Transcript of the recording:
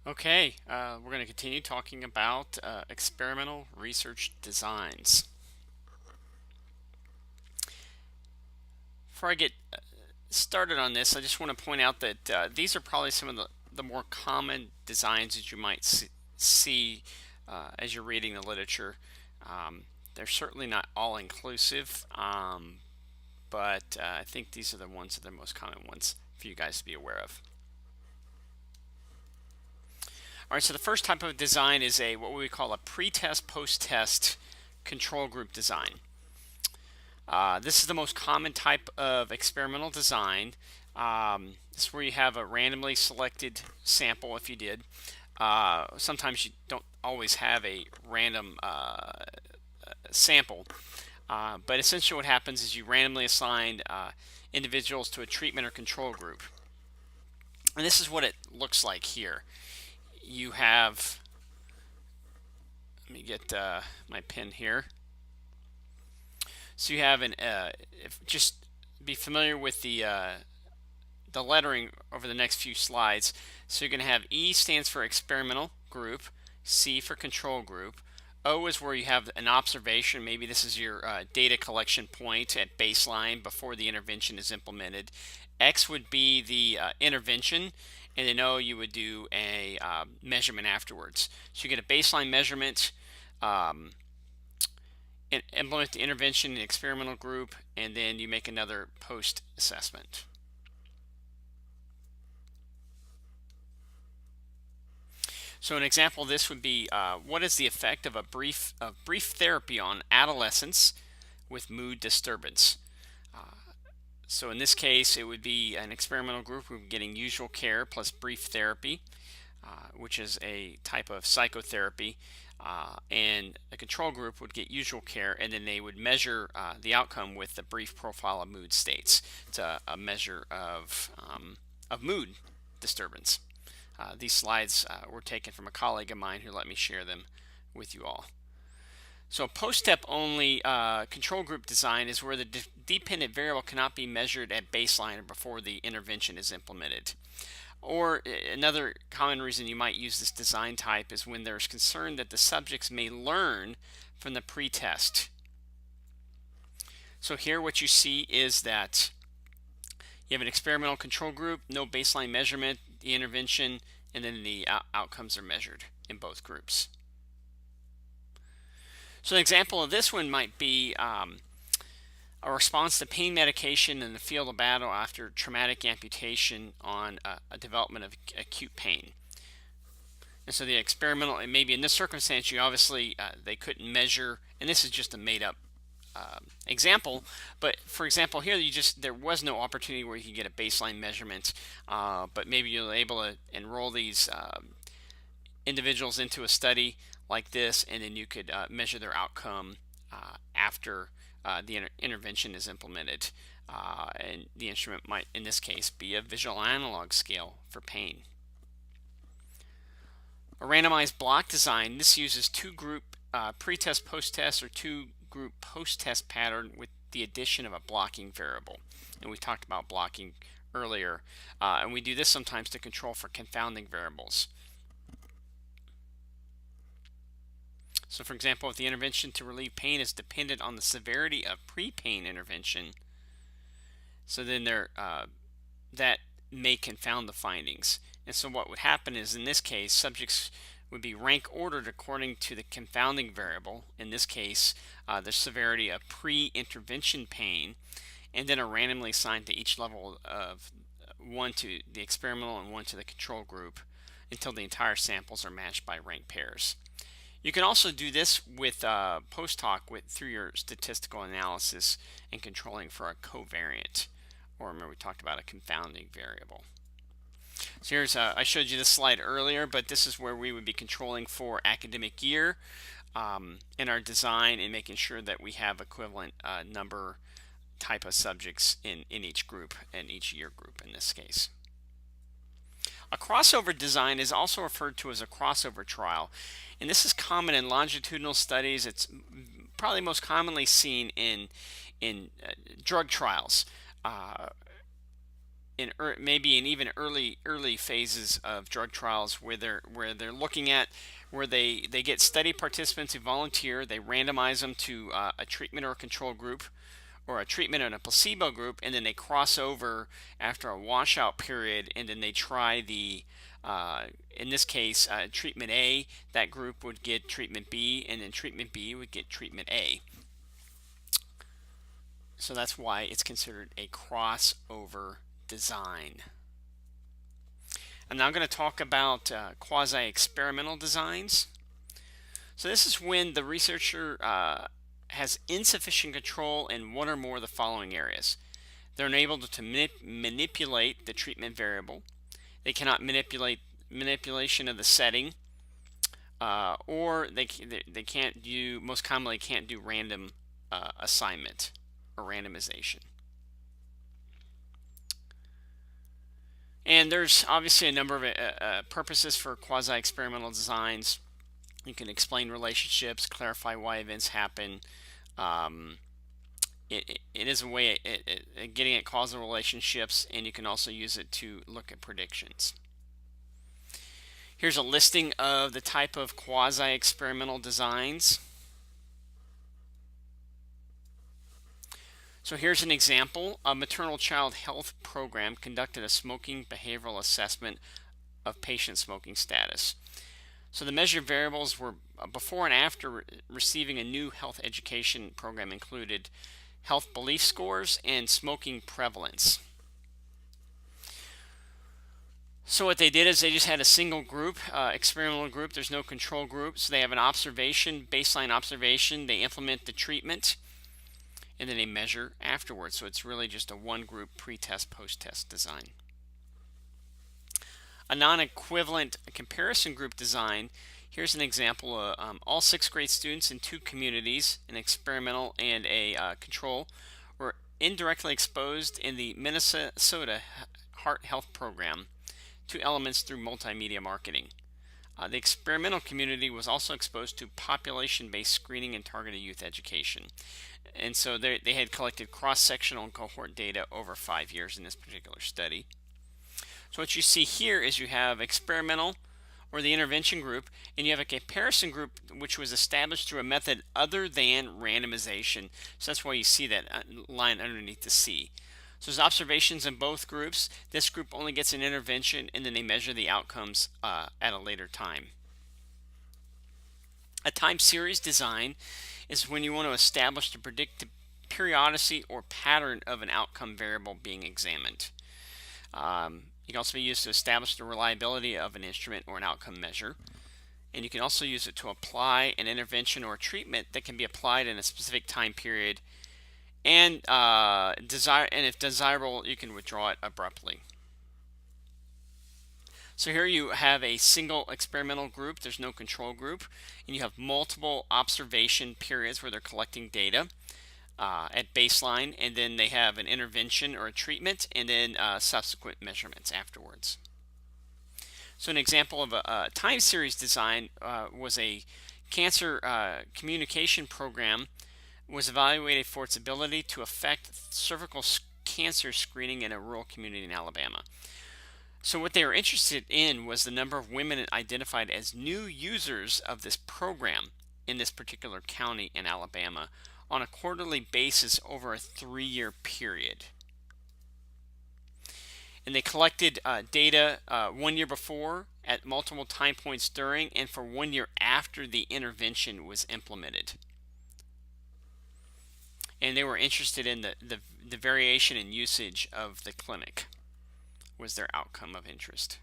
Okay, we're going to continue talking about experimental research designs. Before I get started on this, I just want to point out that these are probably some of the more common designs that you might see as you're reading the literature. Um, they're certainly not all inclusive, but I think these are the ones that are the most common ones for you guys to be aware of. All right, so the first type of design is a what we call a pre-test, post-test control group design. This is the most common type of experimental design. This is where you have a randomly selected sample if you did. Sometimes you don't always have a random sample, but essentially what happens is you randomly assign individuals to a treatment or control group. And this is what it looks like here. You have, let me get my pen here. So you have just be familiar with the lettering over the next few slides. So you're going to have E stands for experimental group, C for control group, O is where you have an observation. Maybe this is your data collection point at baseline before the intervention is implemented. X would be the intervention, and then O you would do a measurement afterwards. So you get a baseline measurement, implement the intervention in the experimental group, and then you make another post assessment. So an example of this would be what is the effect of brief therapy on adolescents with mood disturbance? So in this case, it would be an experimental group. We're getting usual care plus brief therapy, which is a type of psychotherapy. And a control group would get usual care, and then they would measure the outcome with the brief profile of mood states. It's a measure of mood disturbance. These slides were taken from a colleague of mine who let me share them with you all. So post-step only control group design is where the dependent variable cannot be measured at baseline or before the intervention is implemented. Or another common reason you might use this design type is when there's concern that the subjects may learn from the pre-test. So here what you see is that you have an experimental control group, no baseline measurement, the intervention, and then the outcomes are measured in both groups. So an example of this one might be a response to pain medication in the field of battle after traumatic amputation on a development of acute pain. And so the experimental, and maybe in this circumstance, you obviously, they couldn't measure, and this is just a made up example, but for example here there was no opportunity where you could get a baseline measurement, but maybe you're able to enroll these individuals into a study like this, and then you could measure their outcome after the intervention is implemented, and the instrument might in this case be a visual analog scale for pain. A randomized block design, this uses two group pre-test post-test or two group post-test pattern with the addition of a blocking variable, and we talked about blocking earlier, and we do this sometimes to control for confounding variables. So for example, if the intervention to relieve pain is dependent on the severity of pre-pain intervention, so then that may confound the findings. And so what would happen is in this case, subjects would be rank ordered according to the confounding variable, in this case the severity of pre-intervention pain, and then are randomly assigned to each level of one to the experimental and one to the control group until the entire samples are matched by rank pairs. You can also do this with post hoc through your statistical analysis and controlling for a covariant, or remember we talked about a confounding variable. So here's I showed you this slide earlier, but this is where we would be controlling for academic year in our design and making sure that we have equivalent number type of subjects in each group and each year group in this case. A crossover design is also referred to as a crossover trial, and this is common in longitudinal studies. It's probably most commonly seen in drug trials. maybe in even early phases of drug trials where they're looking at where they get study participants who volunteer, they randomize them to a treatment or a control group, or a treatment and a placebo group, and then they cross over after a washout period, and then they try the in this case treatment A. That group would get treatment B, and then treatment B would get treatment A. So that's why it's considered a crossover design. I'm now going to talk about quasi-experimental designs. So this is when the researcher has insufficient control in one or more of the following areas. They're unable to manipulate the treatment variable. They cannot manipulation of the setting, or they can't do, most commonly can't do random assignment or randomization. And there's obviously a number of purposes for quasi-experimental designs. You can explain relationships, clarify why events happen. It is a way at getting at causal relationships, and you can also use it to look at predictions. Here's a listing of the type of quasi-experimental designs. So here's an example. A maternal child health program conducted a smoking behavioral assessment of patient smoking status. So the measured variables were before and after receiving a new health education program included health belief scores and smoking prevalence. So what they did is they just had a single group, experimental group. There's no control group. So they have an observation, baseline observation. They implement the treatment, and then they measure afterwards. So it's really just a one group pre-test, post-test design. A non-equivalent comparison group design. Here's an example of all 6th grade students in 2 communities, an experimental and a control, were indirectly exposed in the Minnesota Heart Health Program to elements through multimedia marketing. The experimental community was also exposed to population-based screening and targeted youth education. And so they had collected cross-sectional and cohort data over 5 years in this particular study. So what you see here is you have experimental, or the intervention group, and you have a comparison group which was established through a method other than randomization. So that's why you see that line underneath the C. So there's observations in both groups. This group only gets an intervention, and then they measure the outcomes at a later time. A time series design is when you want to establish to predict the periodicity or pattern of an outcome variable being examined. It can also be used to establish the reliability of an instrument or an outcome measure. And you can also use it to apply an intervention or a treatment that can be applied in a specific time period. And if desirable, you can withdraw it abruptly. So here you have a single experimental group. There's no control group. And you have multiple observation periods where they're collecting data at baseline, and then they have an intervention or a treatment, and then subsequent measurements afterwards. So an example of a time series design was a cancer communication program was evaluated for its ability to affect cervical cancer screening in a rural community in Alabama. So what they were interested in was the number of women identified as new users of this program in this particular county in Alabama on a quarterly basis over a 3-year period. And they collected data 1 year before, at multiple time points during, and for 1 year after the intervention was implemented. And they were interested in the variation in usage of the clinic was their outcome of interest.